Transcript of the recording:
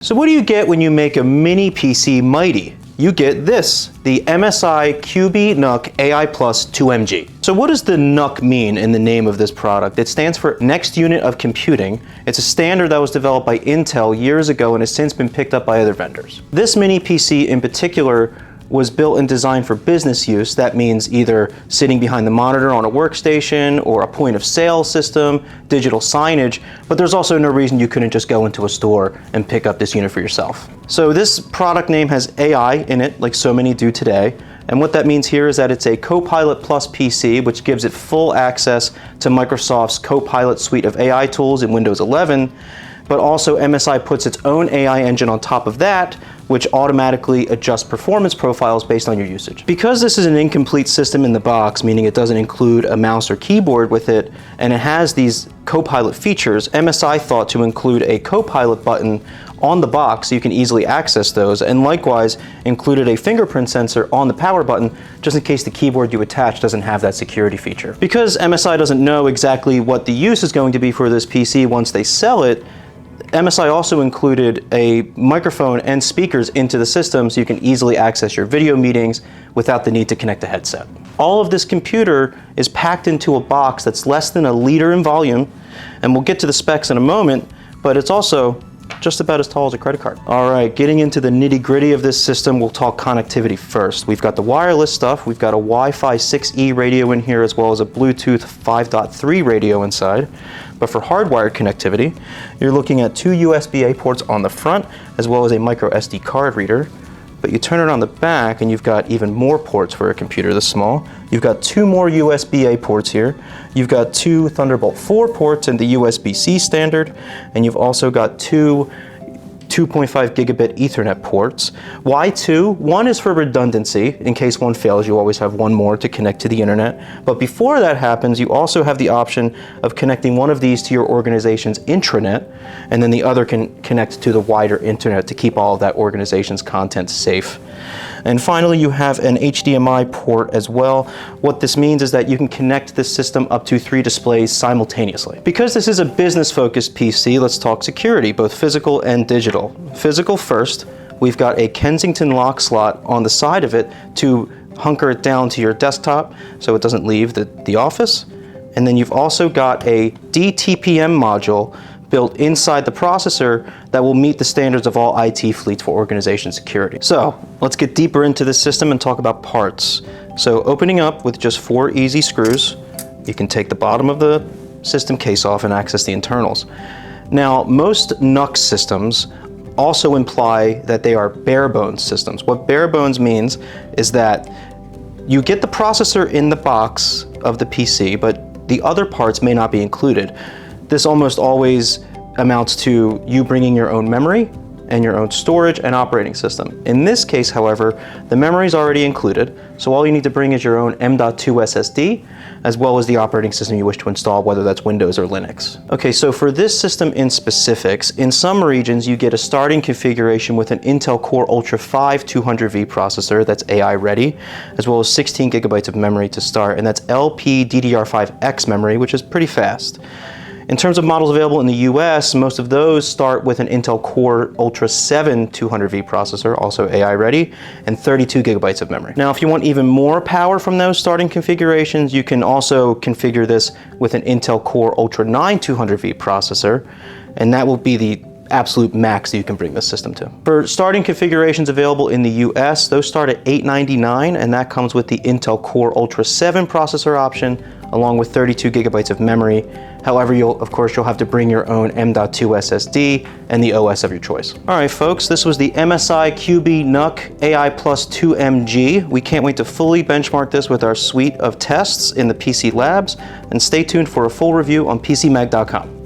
So what do you get when you make a mini PC mighty? You get this, the MSI Cubi NUC AI Plus 2MG. So what does the NUC mean in the name of this product? It stands for Next Unit of Computing. It's a standard that was developed by Intel years ago and has since been picked up by other vendors. This mini PC in particular was built and designed for business use. That means either sitting behind the monitor on a workstation or a point of sale system, digital signage, but there's also no reason you couldn't just go into a store and pick up this unit for yourself. So this product name has AI in it, like so many do today. And what that means here is that it's a Copilot Plus PC, which gives it full access to Microsoft's Copilot suite of AI tools in Windows 11. But also MSI puts its own AI engine on top of that, which automatically adjusts performance profiles based on your usage. Because this is an incomplete system in the box, meaning it doesn't include a mouse or keyboard with it, and it has these Copilot features, MSI thought to include a Copilot button on the box so you can easily access those, and likewise included a fingerprint sensor on the power button just in case the keyboard you attach doesn't have that security feature. Because MSI doesn't know exactly what the use is going to be for this PC once they sell it, MSI also included a microphone and speakers into the system so you can easily access your video meetings without the need to connect a headset. All of this computer is packed into a box that's less than 1 liter in volume, and we'll get to the specs in a moment, but it's also just about as tall as a credit card. All right, getting into the nitty-gritty of this system, we'll talk connectivity first. We've got the wireless stuff, we've got a Wi-Fi 6E radio in here as well as a Bluetooth 5.3 radio inside. But for hardwired connectivity, you're looking at 2 USB-A ports on the front as well as a micro SD card reader. But you turn it on the back and you've got even more ports for a computer this small. You've got 2 more USB-A ports here. You've got 2 Thunderbolt 4 ports in the USB-C standard, and you've also got 2 2.5 gigabit Ethernet ports. Why 2? One is for redundancy. In case one fails, you always have one more to connect to the internet. But before that happens, you also have the option of connecting one of these to your organization's intranet, and then the other can connect to the wider internet to keep all of that organization's content safe. And finally, you have an HDMI port as well. What this means is that you can connect this system up to 3 displays simultaneously. Because this is a business-focused PC, let's talk security, both physical and digital. Physical first, we've got a Kensington lock slot on the side of it to hunker it down to your desktop so it doesn't leave the office. And then you've also got a DTPM module built inside the processor that will meet the standards of all IT fleets for organization security. So let's get deeper into this system and talk about parts. So opening up with just 4 easy screws, you can take the bottom of the system case off and access the internals. Now, most NUC systems also imply that they are barebones systems. What barebones means is that you get the processor in the box of the PC, but the other parts may not be included. This almost always amounts to you bringing your own memory and your own storage and operating system. In this case, however, the memory is already included, so all you need to bring is your own M.2 SSD, as well as the operating system you wish to install, whether that's Windows or Linux. Okay, so for this system in specifics, in some regions you get a starting configuration with an Intel Core Ultra 5 200V processor that's AI ready, as well as 16 gigabytes of memory to start, and that's LPDDR5X memory, which is pretty fast. In terms of models available in the US, most of those start with an Intel Core Ultra 7 200V processor, also AI ready, and 32 gigabytes of memory. Now, if you want even more power from those starting configurations, you can also configure this with an Intel Core Ultra 9 200V processor, and that will be the absolute max that you can bring this system to. For starting configurations available in the US, those start at $899, and that comes with the Intel Core Ultra 7 processor option, along with 32 gigabytes of memory. However, of course, you'll have to bring your own M.2 SSD and the OS of your choice. All right, folks, this was the MSI Cubi NUC AI Plus 2MG. We can't wait to fully benchmark this with our suite of tests in the PC labs, and stay tuned for a full review on PCMag.com.